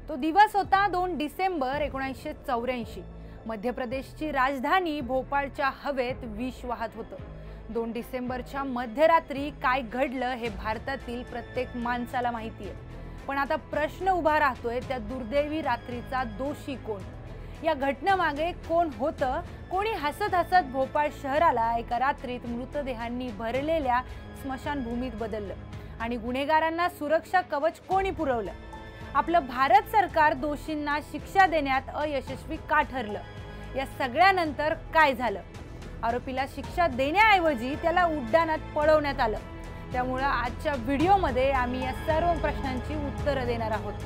तो दिवस होता 2 डिसेंबर 1984। मध्य प्रदेशची राजधानी भोपाळच्या हवेत विष वाहत होतं। 2 डिसेंबरच्या मध्यरात्री काय घडलं हे भारतातील प्रत्येक माणसाला माहिती आहे। पण आता प्रश्न उभा राहतोय, त्या दुर्दैवी रात्रीचा दोषी कोण? या घटनेमागे कोण होतं? कोणी हसत हसत भोपाळ शहराला एका रात्रीत मृतदेहांनी भरलेल्या स्मशानभूमीत बदललं आणि गुन्हेगारांना सुरक्षा कवच कोणी पुरवलं? आपलं भारत सरकार दोषींना शिक्षा देण्यात अयशस्वी का ठरलं? या सगळ्यानंतर काय झालं? आरोपीला शिक्षा देण्याऐवजी त्याला उड्डाणात पळवण्यात आलं। त्यामुळे आजच्या व्हिडिओमध्ये आम्ही या सर्व प्रश्नांची उत्तरं देणार आहोत।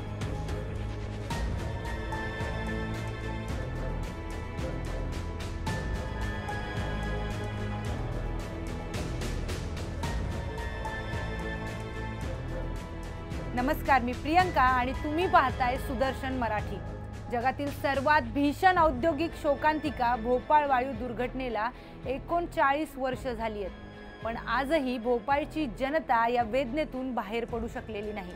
नमस्कार, मी प्रियंका आणि तुम्ही पाहताय सुदर्शन मराठी। जगातील सर्वात भीषण औद्योगिक शोकांतिका भोपाळ वायू दुर्घटनेला 39 वर्ष झाली आहेत, पण आजही भोपाळची जनता या वेदनेतून बाहेर पडू शकलेली नाही,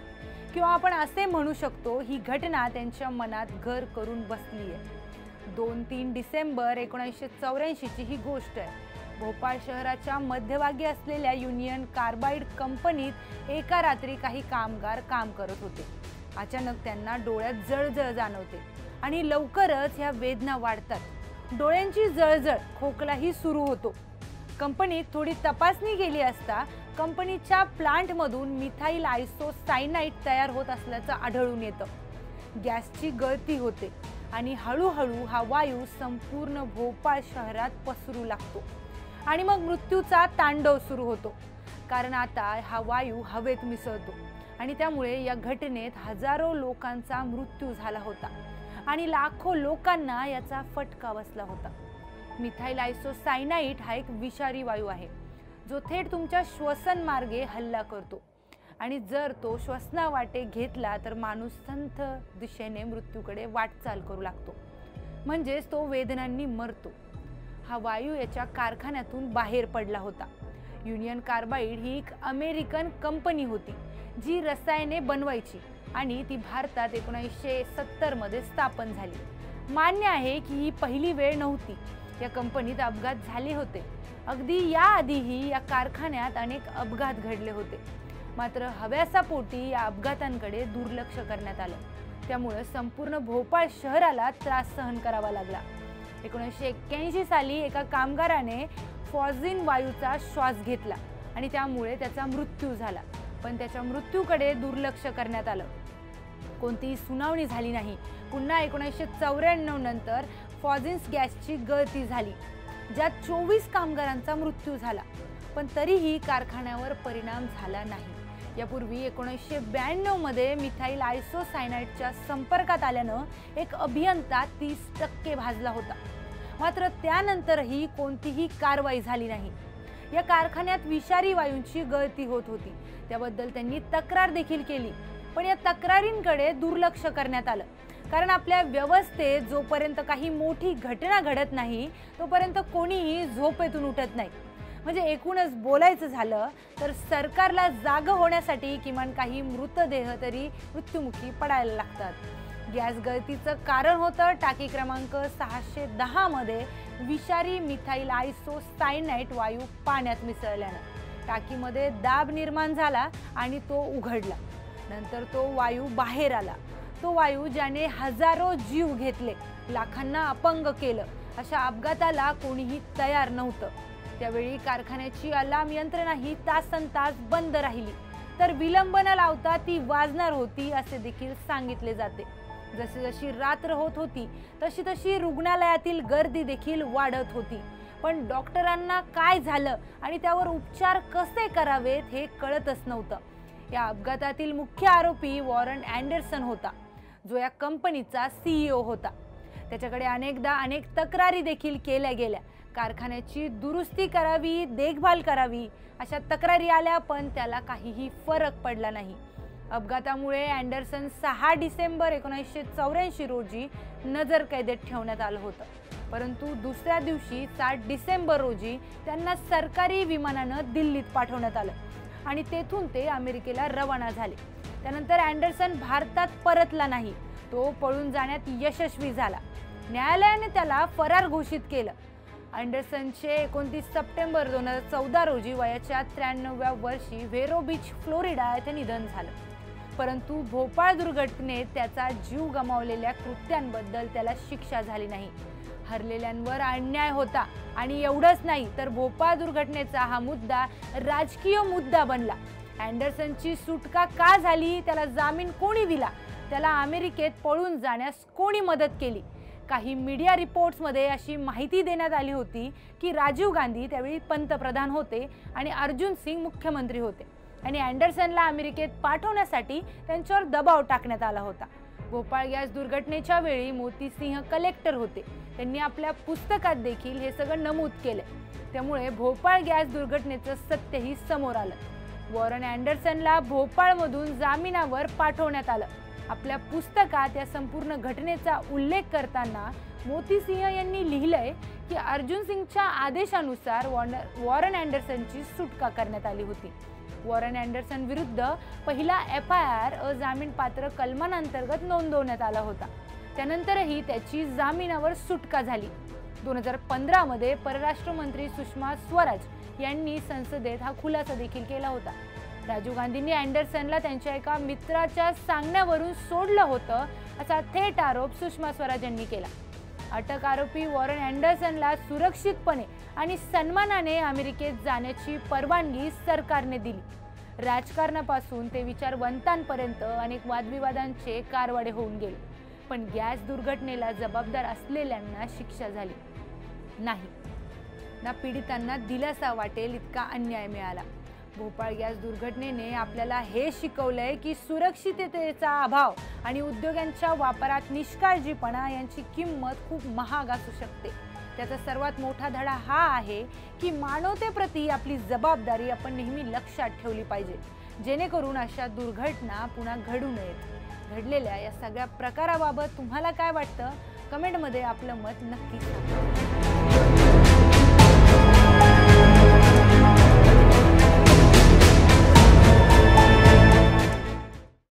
किंवा आपण असे म्हणू शकतो ही घटना त्यांच्या मनात घर करून बसली आहे। 2-3 डिसेंबर 1984 ची ही गोष्ट आहे। भोपाळ शहराच्या मध्यभागी असलेल्या युनियन कार्बाइड कंपनीत एका रात्री काही कामगार काम करत होते। अचानक त्यांना डोळ्यात जळजळ जाणवते आणि लवकरच ह्या वेदना वाढतात। डोळ्यांची जळजळ, खोकलाही सुरू होतो। कंपनीत थोडी तपासणी केली असता कंपनीच्या प्लांटमधून मिथाइल आयसोसायनाइड तयार होत असल्याचं आढळून येतं। गॅसची गळती होते आणि हळूहळू हा वायू संपूर्ण भोपाळ शहरात पसरू लागतो आणि मग मृत्यूचा तांडव सुरू होतो। कारण आता हा वायू हवेत मिसळतो आणि त्यामुळे या घटनेत हजारो लोकांचा मृत्यू झाला होता आणि लाखो लोकांना याचा फटका बसला होता। मिथाइल आयसोसायनाइड हा एक विषारी वायू आहे, जो थेट तुमच्या श्वसन मार्गे हल्ला करतो आणि जर तो श्वसनावाटे घेतला तर माणूस संथ दिशेने मृत्यूकडे वाटचाल करू लागतो, म्हणजेच तो वेदनांनी मरतो। हा वायू याच्या कारखान्यातून बाहेर पडला होता। युनियन कार्बाइड ही एक अमेरिकन कंपनी होती जी रसायने बनवायची आणि ती भारतात 1970 मध्ये स्थापन झाली। मान्य आहे की ही पहिली वेळ नव्हती। या कंपनीत अपघात झाले होते। अगदी याआधीही या कारखान्यात अनेक अपघात घडले होते, मात्र हव्यासापोटी या अपघातांकडे दुर्लक्ष करण्यात आलं। त्यामुळे संपूर्ण भोपाळ शहराला त्रास सहन करावा लागला। 1981 साली एका कामगाराने फॉझिन वायूचा श्वास घेतला आणि त्यामुळे त्याचा मृत्यू झाला, पण त्याच्या मृत्यूकडे दुर्लक्ष करण्यात आलं। कोणतीही सुनावणी झाली नाही। पुन्हा 1994 नंतर फॉझिन्स गॅसची गळती झाली, ज्यात 24 कामगारांचा मृत्यू झाला, पण तरीही कारखान्यावर परिणाम झाला नाही। यापूर्वी 1992 मध्ये मिथाइल आयसोसायनाइडच्या संपर्कात आल्यानं एक अभियंता 30% भाजला होता, मात्र त्यानंतरही कोणतीही कारवाई झाली नाही। या कारखान्यात विषारी वायूंची गळती होत होती, त्याबद्दल त्यांनी तक्रार देखील केली, पण या तक्रारींकडे दुर्लक्ष करण्यात आलं। कारण आपल्या व्यवस्थेत जोपर्यंत काही मोठी घटना घडत नाही तोपर्यंत कोणीही झोपेतून उठत नाही। म्हणजे एकूणच बोलायचं झालं तर सरकारला जाग होण्यासाठी किमान काही मृतदेह तरी मृत्युमुखी पडायला लागतात। गॅस गळतीचं कारण होतं टाकी क्रमांक 610 मध्ये विषारी मिथाइल आयसोसायनाइड वायू पाण्यात मिसळल्यानं टाकीमध्ये दाब निर्माण झाला आणि तो उघडला। नंतर तो वायू बाहेर आला। तो वायू ज्याने हजारो जीव घेतले, लाखांना अपंग केलं, अशा अपघाताला कोणीही तयार नव्हतं। त्यावेळी कारखान्याची अलार्म यंत्रणाही तासनतास बंद राहिली, तर विलंब न लावता ती वाजणार होती असे देखील सांगितले जाते। जशी जशी रात्र होत होती तशी तशी रुग्णालयातील गर्दी देखील वाढत होती, पण डॉक्टरांना काय झालं आणि त्यावर उपचार कसे करावेत हे कळतच नव्हतं। या अपघातातील मुख्य आरोपी वॉरन अँडरसन होता, जो या कंपनीचा CEO होता। त्याच्याकडे अनेकदा अनेक तक्रारी देखील केल्या गेल्या। कारखान्याची दुरुस्ती करावी, देखभाल करावी अशा तक्रारी आल्या, पण त्याला काहीही फरक पडला नाही। अपघातामुळे अँडरसन 6 डिसेंबर 1984 रोजी नजरकैदेत ठेवण्यात आलं होतं, परंतु दुसऱ्या दिवशी 7 डिसेंबर रोजी त्यांना सरकारी विमानानं दिल्लीत पाठवण्यात आलं आणि तेथून ते अमेरिकेला रवाना झाले। त्यानंतर अँडरसन भारतात परतला नाही। तो पळून जाण्यात यशस्वी झाला। न्यायालयाने त्याला फरार घोषित केलं। अँडरसनचे 29 सप्टेंबर 2014 रोजी वयाच्या 93व्या वर्षी व्हेरो बीच, फ्लोरिडा येथे निधन झालं। परंतु भोपाळ दुर्घटनेत त्याचा जीव गमावलेल्या कृत्यांबद्दल त्याला शिक्षा झाली नाही। हरलेल्यांवर अन्याय होता आणि एवढंच नाही तर भोपाळ दुर्घटनेचा हा मुद्दा राजकीय मुद्दा बनला। अँडरसनची सुटका का झाली, त्याला जामीन कोणी दिला, त्याला अमेरिकेत पळून जाण्यास कोणी मदत केली। काही मीडिया रिपोर्ट्समध्ये अशी माहिती देण्यात आली होती की राजीव गांधी त्यावेळी पंतप्रधान होते आणि अर्जुन सिंग मुख्यमंत्री होते आणि अँडरसनला अमेरिकेत पाठवण्यासाठी त्यांच्यावर दबाव टाकण्यात आला होता। भोपाळ गॅस दुर्घटनेच्या वेळी मोती सिंह कलेक्टर होते। त्यांनी आपल्या पुस्तकात देखील हे सगळं नमूद केले। त्यामुळे भोपाळ गॅस दुर्घटनेचं सत्यही समोर आलं। वॉरन अँडरसनला भोपाळमधून जामिनावर पाठवण्यात आलं। आपल्या पुस्तकात या संपूर्ण घटनेचा उल्लेख करताना मोती सिंह यांनी लिहिलंय की अर्जुन सिंगच्या आदेशानुसार वॉरन अँडरसनची सुटका करण्यात आली होती। वॉरन अँडरसन विरुद्ध पहिला FIR अजामीनपात्र कलमांअंतर्गत नोंदवण्यात आला होता। त्यानंतरही त्याची जामिनावर सुटका झाली। 2015 मध्ये परराष्ट्र मंत्री सुषमा स्वराज यांनी संसदेत हा खुलासा देखील केला होता। राजीव गांधींनी अँडरसनला त्यांच्या एका मित्राच्या सांगण्यावरून सोडलं होतं असा थेट आरोप सुषमा स्वराज यांनी केला। अटक आरोपी वॉरन अँडरसनला सुरक्षितपणे आणि सन्मानाने अमेरिकेत जाण्याची परवानगी सरकारने दिली। राजकारणापासून ते विचारवंतांपर्यंत अनेक वादविवादांचे कारवाडे होऊन गेले, पण गॅस दुर्घटनेला जबाबदार असलेल्यांना शिक्षा झाली नाही ना। पीडितांना दिलासा वाटेल इतका अन्याय मिळाला। भोपाळ गॅस दुर्घटनेने आपल्याला हे शिकवलंय की सुरक्षिततेचा अभाव आणि उद्योगांच्या वापरात निष्काळजीपणा यांची किंमत खूप महाग असू शकते। त्याचा सर्वात मोठा धडा हा आहे की मानवतेप्रती आपली जबाबदारी आपण नेहमी लक्षात ठेवली पाहिजे, जेणेकरून अशा दुर्घटना पुन्हा घडू नयेत। घडलेल्या या सगळ्या प्रकाराबाबत तुम्हाला काय वाटतं, कमेंटमध्ये आपलं मत नक्की सांगा।